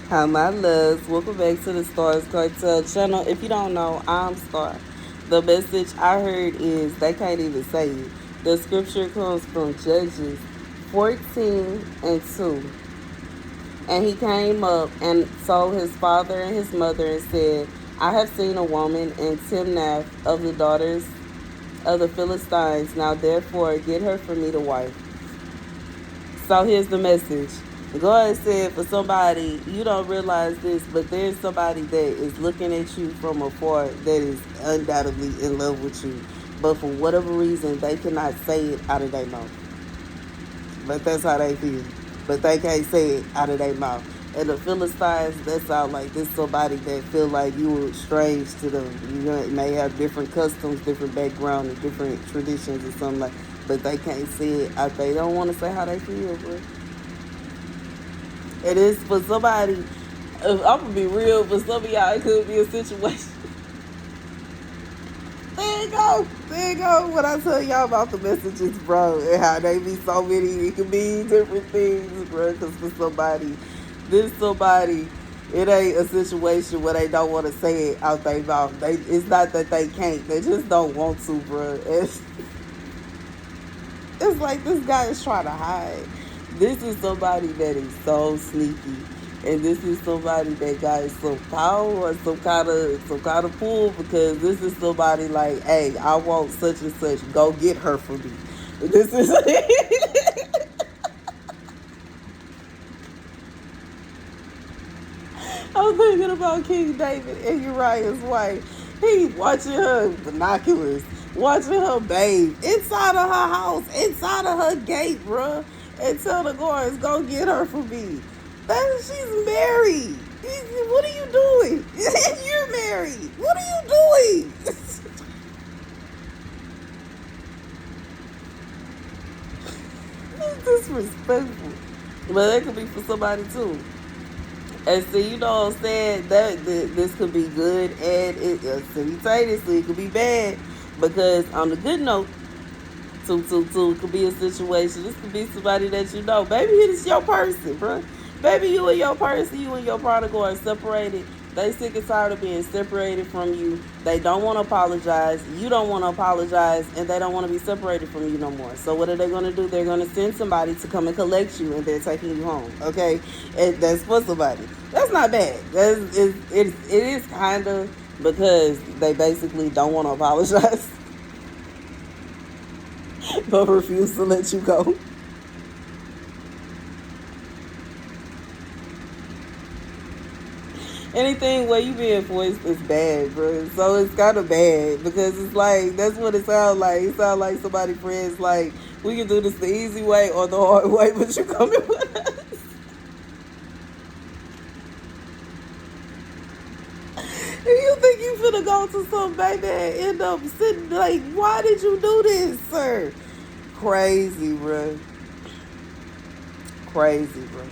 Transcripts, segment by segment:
Hi, my loves. Welcome back to the Starscartel channel. If you don't know, I'm Star. The message I heard is they can't even say it. The scripture comes from Judges 14 and 2. And he came up and told his father and his mother and said, I have seen a woman in Timnath of the daughters of the Philistines. Now therefore get her for me to wife. So here's the message. God said for somebody, you don't realize this, but there's somebody that is looking at you from afar that is undoubtedly in love with you. But for whatever reason, they cannot say it out of their mouth. But that's how they feel. But they can't say it out of their mouth. And the Philistines, that sound like this somebody that feel like you were strange to them. You may have different customs, different background, and different traditions or something like. But they can't say it out. They don't want to say how they feel, bro. It is for somebody. If I'm gonna be real, for some of y'all, it could be a situation. There you go. There you go. When I tell y'all about the messages, bro, and how they be so many, it can be different things, bro. Because for somebody, this somebody, it ain't a situation where they don't want to say it out their mouth. It's not that they can't. They just don't want to, bro. It's like this guy is trying to hide. This is somebody that is so sneaky. And this is somebody that got some power or some kind of pull, because this is somebody like, hey, I want such and such. Go get her for me. This is I was thinking about King David and Uriah's wife. He watching her binoculars, watching her bathe inside of her house, inside of her gate, bruh, and tell the guards, go get her for me. She's married. What are you doing? You're married. What are you doing? It's disrespectful. But that could be for somebody too. And see, you know what I'm saying? That this could be good and simultaneously it could be bad. Because on the good note, it could be a situation. This could be somebody that you know. Baby, it is your person, bro. Baby, you and your person, you and your prodigal are separated. They sick and tired of being separated from you. They don't want to apologize. You don't want to apologize, and they don't want to be separated from you no more. So what are they going to do? They're going to send somebody to come and collect you, and they're taking you home. Okay, and that's for somebody. That's not bad. It is kind of, because they basically don't want to apologize, but refuse to let you go. Anything where you being forced is bad, bro. So it's kind of bad, because it's like that's what it sounds like. It sounds like somebody friends like, we can do this the easy way or the hard way, but you coming with us. And you think you finna go to some baby and end up sitting like, why did you do this, sir? Crazy, bro. Crazy, bro.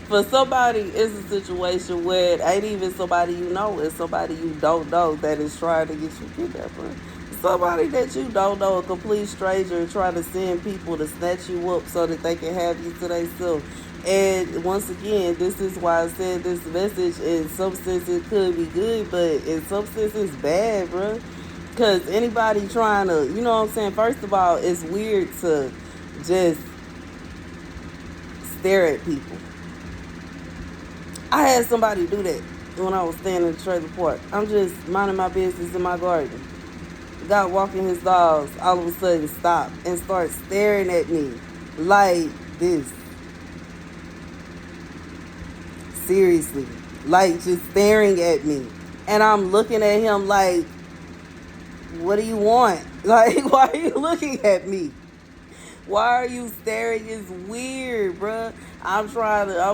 For somebody, it's a situation where it ain't even somebody you know, it's somebody you don't know that is trying to get you kidnapped, bro. Somebody that you don't know, a complete stranger, trying to send people to snatch you up so that they can have you to themselves. And once again, this is why I said this message, in some sense it could be good, but in some sense it's bad, bro. Because anybody trying to, you know what I'm saying? First of all, it's weird to just stare at people. I had somebody do that when I was standing in the trailer park. I'm just minding my business in my garden. God walking his dogs, all of a sudden stop and start staring at me like this. Seriously. Like just staring at me. And I'm looking at him like, what do you want? Like, why are you looking at me? Why are you staring? It's weird, bruh. I'm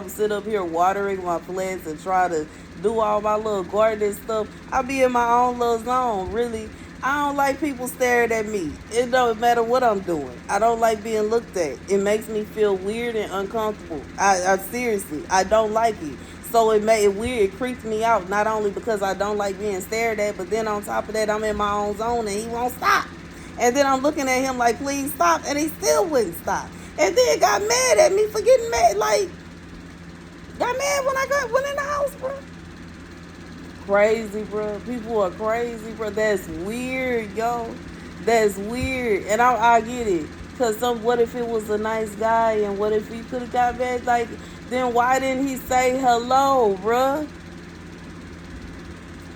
sit up here watering my plants and try to do all my little gardening stuff. I be in my own little zone, really. I don't like people staring at me. It don't matter what I'm doing. I don't like being looked at. It makes me feel weird and uncomfortable. I seriously, I don't like it. So it made it weird. It creeps me out. Not only because I don't like being stared at, but then on top of that, I'm in my own zone and he won't stop. And then I'm looking at him like, please stop. And he still wouldn't stop. And then got mad at me for getting mad. Like, got mad when I went in the house. house, bro. Crazy, bro. People are crazy, bro. That's weird, yo. That's weird. And I get it. Cause what if it was a nice guy, and what if he could have got back? Like, then why didn't he say hello, bruh?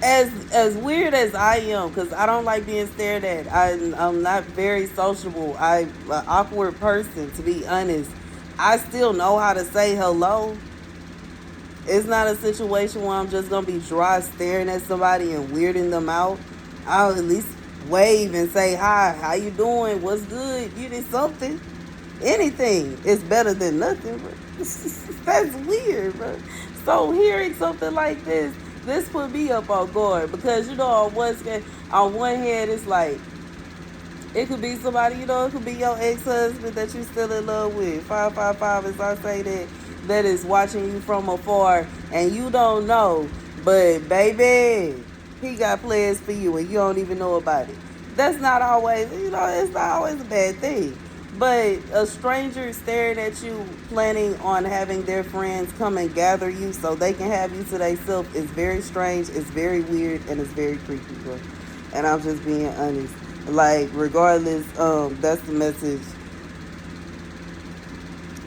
As weird as I am, because I don't like being stared at. I'm not very sociable. I'm an awkward person, to be honest. I still know how to say hello. It's not a situation where I'm just gonna be dry staring at somebody and weirding them out. I'll at least wave and say hi. How you doing? What's good? You did something. Anything is better than nothing. Bro. That's weird, bro. So hearing something like this put me up on guard, because on one hand it's like it could be somebody, it could be your ex-husband that you still in love with. 555, as I say, that is watching you from afar and you don't know, but baby, he got plans for you and you don't even know about it. That's not always, it's not always a bad thing. But a stranger staring at you, planning on having their friends come and gather you so they can have you to themselves, is very strange, it's very weird, and it's very creepy, bro. And I'm just being honest. Like, regardless, that's the message.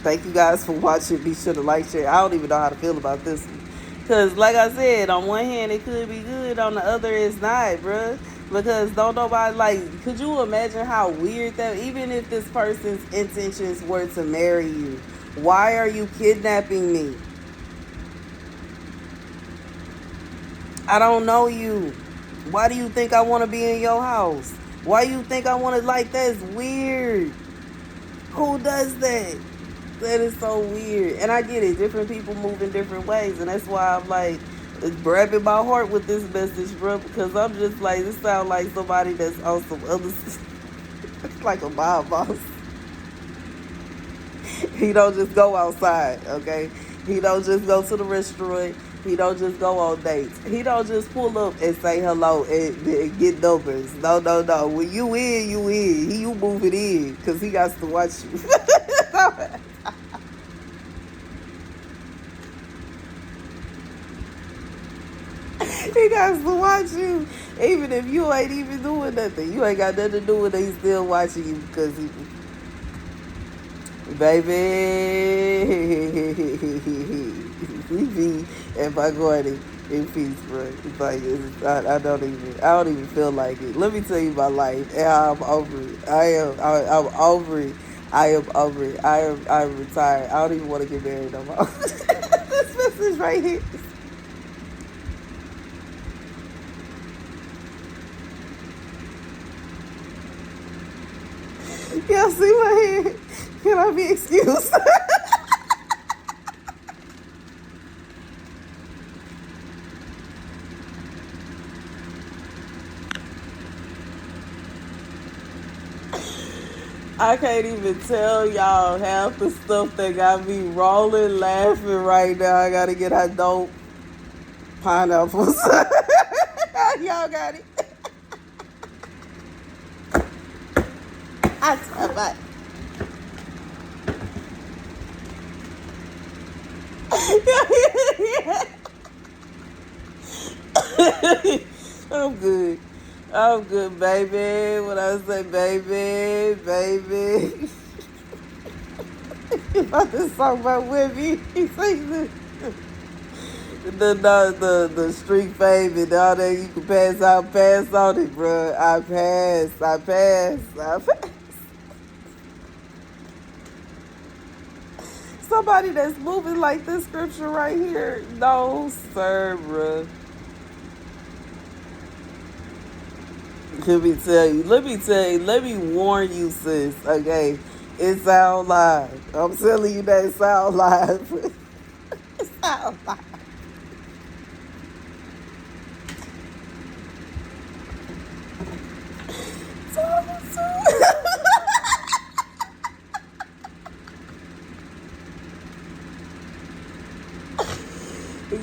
Thank you guys for watching. Be sure to like, share. I don't even know how to feel about this one. Because, like I said, on one hand, it could be good. On the other, it's not, bruh. Because don't nobody, like, could you imagine how weird that, even if this person's intentions were to marry you, why are you kidnapping me? I don't know you. Why do you think I want to be in your house? Why do you think I want to, like, that's weird. Who does that? That is so weird. And I get it. Different people move in different ways. And that's why I'm like, grabbing my heart with this message, bro. Because I'm just like, this sounds like somebody that's on some other... It's like a mob boss. He don't just go outside, okay? He don't just go to the restaurant. He don't just go on dates. He don't just pull up and say hello and get numbers. No, no, no. When you in, you in. You move it in because he got to watch you. He got to watch you. Even if you ain't even doing nothing. You ain't got nothing to do with it. He's still watching you because he... Baby, we be at my garden in peace, bro. It's like I don't even feel like it. Let me tell you my life, and I'm over it. I'm over it. I am over it. I'm retired. I don't even want to get married no more. This message right here. Y'all see my hair? Can I be excused? I can't even tell y'all half the stuff that got me rolling, laughing right now. I gotta get our dope pineapples. Y'all got it. I tell my... I'm good. I'm good, baby. When I say baby. About this song by Webby. He sings it. The street fame and all that you can pass on it, bro. I pass. Somebody that's moving like this scripture right here, no sir, bro. Let me warn you, sis, okay? It sound live. I'm telling you that it sound live. It sound live.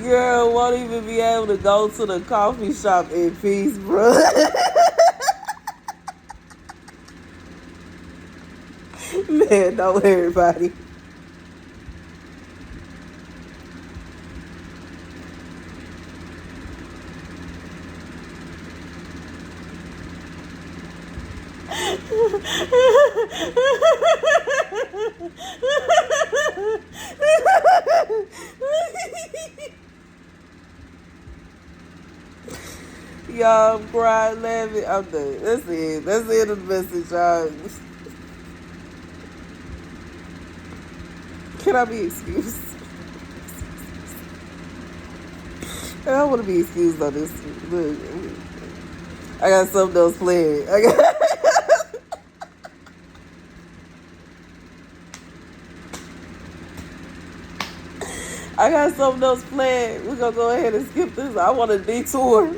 Girl won't even be able to go to the coffee shop in peace, bro. Man, don't everybody. Y'all, I'm crying, laughing. I'm done. That's it. That's the end of the message, y'all. Can I be excused? I want to be excused on this. Look, I got something else playing. I got something else planned. We're gonna go ahead and skip this. I want a detour.